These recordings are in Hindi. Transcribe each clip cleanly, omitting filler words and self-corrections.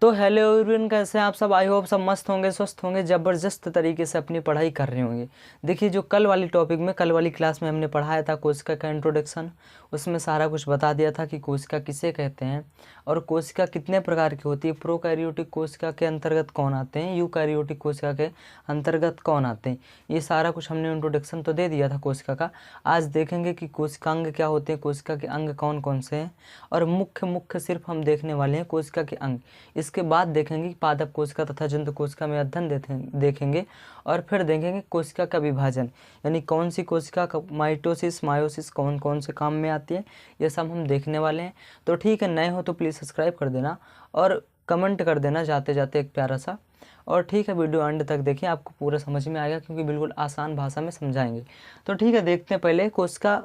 तो हेलो एवरीवन, कैसे हैं आप सब। आई होप सब मस्त होंगे, स्वस्थ होंगे, ज़बरदस्त तरीके से अपनी पढ़ाई कर रहे होंगे। देखिए, जो कल वाली टॉपिक में कल वाली क्लास में हमने पढ़ाया था कोशिका का इंट्रोडक्शन, उसमें सारा कुछ बता दिया था कि कोशिका किसे कहते हैं और कोशिका कितने प्रकार की होती है, प्रोकैरियोटिक कोशिका के अंतर्गत कौन आते हैं, यूकैरियोटिक कोशिका के अंतर्गत कौन आते हैं। ये सारा कुछ हमने इंट्रोडक्शन तो दे दिया था कोशिका का। आज देखेंगे कि कोशिकांग क्या होते हैं, कोशिका के अंग कौन कौन से हैं, और मुख्य सिर्फ हम देखने वाले हैं कोशिका के अंग। इसके बाद देखेंगे कि पादप कोशिका तथा जंतु कोशिका में अध्ययन देखेंगे, और फिर देखेंगे कोशिका का विभाजन, यानी कौन सी कोशिका का माइटोसिस मायोसिस कौन कौन से काम में आती है, ये सब हम देखने वाले हैं। तो ठीक है, नए हो तो प्लीज़ सब्सक्राइब कर देना और कमेंट कर देना जाते जाते एक प्यारा सा। और ठीक है, वीडियो एंड तक देखिए, आपको पूरा समझ में आएगा क्योंकि बिल्कुल आसान भाषा में समझाएंगे। तो ठीक है, देखते हैं पहले कोशिका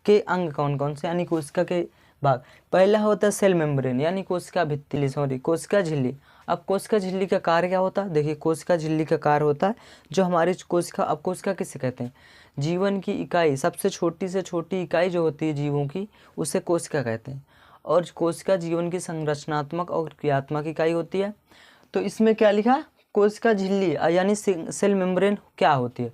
के अंग कौन कौन से, यानी कोशिका के भाग। पहला होता है सेल मेम्ब्रेन, यानी कोशिका भित्ति, कोशिका झिल्ली। अब कोशिका झिल्ली का कार्य क्या होता है, देखिए कोशिका झिल्ली का कार्य होता है जो हमारी कोशिका, अब कोशिका किसे कहते हैं, जीवन की इकाई, सबसे छोटी से छोटी इकाई जो होती है जीवों की, उसे कोशिका कहते हैं। और कोशिका जीवन की संरचनात्मक और क्रियात्मक इकाई होती है। तो इसमें क्या लिखा, कोशिका झिल्ली यानी सेल मेम्ब्रेन क्या होती है।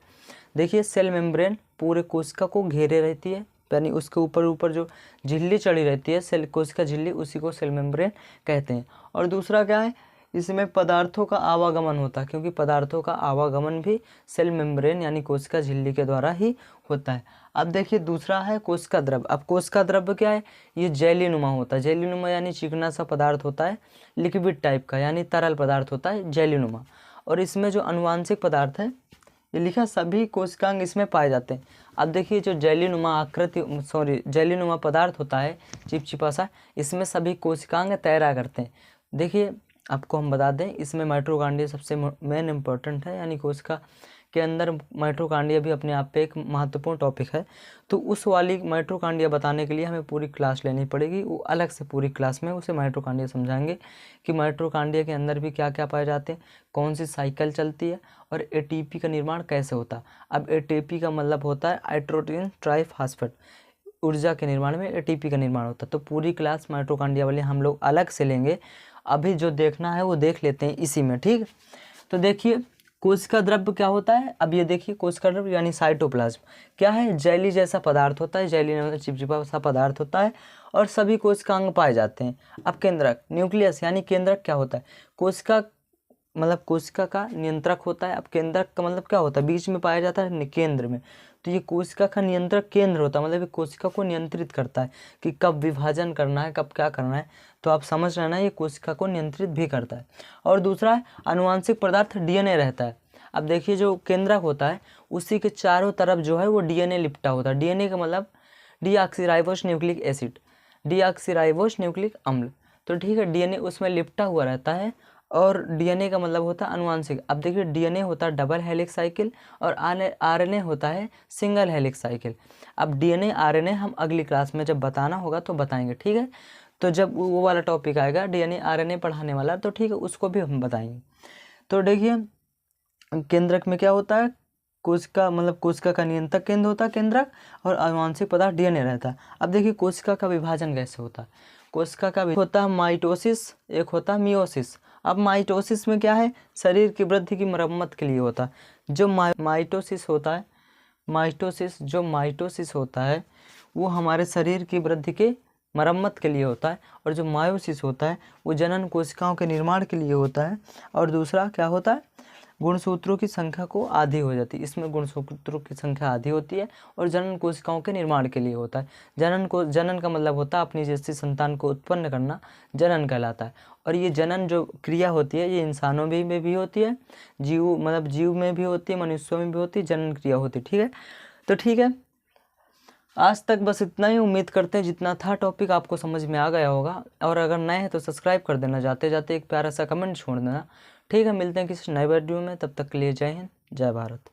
देखिए, सेल मेम्ब्रेन पूरे कोशिका को घेरे रहती है, यानी उसके ऊपर जो झिल्ली चढ़ी रहती है सेल कोशिका झिल्ली, उसी को सेल मेम्ब्रेन कहते हैं। और दूसरा क्या है, इसमें पदार्थों का आवागमन होता है, क्योंकि पदार्थों का आवागमन भी सेल मेम्ब्रेन यानी कोशिका झिल्ली के द्वारा ही होता है। अब देखिए, दूसरा है कोशिका द्रव्य। अब कोशिका द्रव्य क्या है, ये जेलीनुमा होता है। जेलीनुमा यानी चिकना सा पदार्थ होता है, लिक्विड टाइप का, यानी तरल पदार्थ होता है जेलीनुमा। और इसमें जो अनुवांशिक पदार्थ है, ये लिखा सभी कोशिकांग इसमें पाए जाते हैं। अब देखिए, जो जेलीनुमा पदार्थ होता है चिपचिपा सा, इसमें सभी कोशिकांग तैरा करते हैं। देखिए, आपको हम बता दें, इसमें माइटोकॉन्ड्रिया सबसे मेन इंपॉर्टेंट है, यानी कोशिका के अंदर माइटोकॉन्ड्रिया भी अपने आप पे एक महत्वपूर्ण टॉपिक है। तो उस वाली माइटोकॉन्ड्रिया बताने के लिए हमें पूरी क्लास लेनी पड़ेगी, वो अलग से पूरी क्लास में उसे माइटोकॉन्ड्रिया समझाएंगे कि माइटोकॉन्ड्रिया के अंदर भी क्या क्या पाए जाते हैं, कौन सी साइकिल चलती है, और एटीपी का निर्माण कैसे होता है। अब एटीपी का मतलब होता है आइट्रोटिन ट्राइफॉस्फेट, ऊर्जा के निर्माण में एटीपी का निर्माण होता है। तो पूरी क्लास माइटोकॉन्ड्रिया वाली हम लोग अलग से लेंगे, अभी जो देखना है वो देख लेते हैं इसी में, ठीक। तो देखिए, कोशिका द्रव्य क्या होता है। अब ये देखिए, कोशिका द्रव्य यानी साइटोप्लाज्म क्या है, जेली जैसा पदार्थ होता है, जेली मतलब चिपचिपा सा पदार्थ होता है, और सभी कोशिकांग पाए जाते हैं। अब केंद्रक, न्यूक्लियस यानी केंद्रक क्या होता है, कोशिका मतलब कोशिका का नियंत्रक होता है। अब केंद्रक का मतलब क्या होता है, बीच में पाया जाता है केंद्र में। तो ये कोशिका का नियंत्रक केंद्र होता है, मतलब ये कोशिका को नियंत्रित करता है कि कब विभाजन करना है, कब क्या करना है। तो आप समझ रहे ना, ये कोशिका को नियंत्रित भी करता है। और दूसरा है आनुवांशिक पदार्थ डीएनए रहता है। अब देखिए, जो केंद्रक होता है उसी के चारों तरफ जो है वो डीएनए लिपटा होता है। डीएनए का मतलब deoxyribose nucleic acid, deoxyribose nucleic अम्ल। तो ठीक है, डीएनए उसमें लिपटा हुआ रहता है, और डीएनए का मतलब होता है अनुवांशिक। अब देखिए, डीएनए होता है डबल हेलिक्स साइकिल, और आरएनए होता है सिंगल हेलिक्स साइकिल। अब डीएनए आरएनए हम अगली क्लास में जब बताना होगा तो बताएंगे, ठीक है। तो जब वो वाला टॉपिक आएगा डीएनए आरएनए पढ़ाने वाला, तो ठीक है, उसको भी हम बताएंगे। तो देखिए, केंद्रक में क्या होता है, कोशिका मतलब कोशिका का नियंत्रक केंद्र होता है केंद्रक, और आनुवांशिक पदार्थ डीएनए रहता है। अब देखिए, कोशिका का विभाजन कैसे होता है। कोशिका का होता है माइटोसिस, एक होता है मियोसिस। अब माइटोसिस में क्या है, शरीर की वृद्धि की मरम्मत के लिए होता है। जो माइटोसिस होता है वो हमारे शरीर की वृद्धि के मरम्मत के लिए होता है। और जो मायोसिस होता है वो जनन कोशिकाओं के निर्माण के लिए होता है। और दूसरा क्या होता है, गुणसूत्रों की संख्या को आधी हो जाती है, इसमें गुणसूत्रों की संख्या आधी होती है, और जनन कोशिकाओं के निर्माण के लिए होता है। जनन का मतलब होता है अपनी जैसी संतान को उत्पन्न करना, जनन कहलाता है। और ये जनन जो क्रिया होती है, ये इंसानों में भी होती है, जीव में भी होती है, मनुष्यों में भी होती है, जनन क्रिया होती है, ठीक है। तो ठीक है, आज तक बस इतना ही। उम्मीद करते हैं जितना था टॉपिक आपको समझ में आ गया होगा, और अगर नए हैं तो सब्सक्राइब कर देना, जाते जाते एक प्यारा सा कमेंट छोड़ देना, ठीक है। मिलते हैं किसी नए वीडियो में, तब तक के लिए जय हिंद, जय भारत।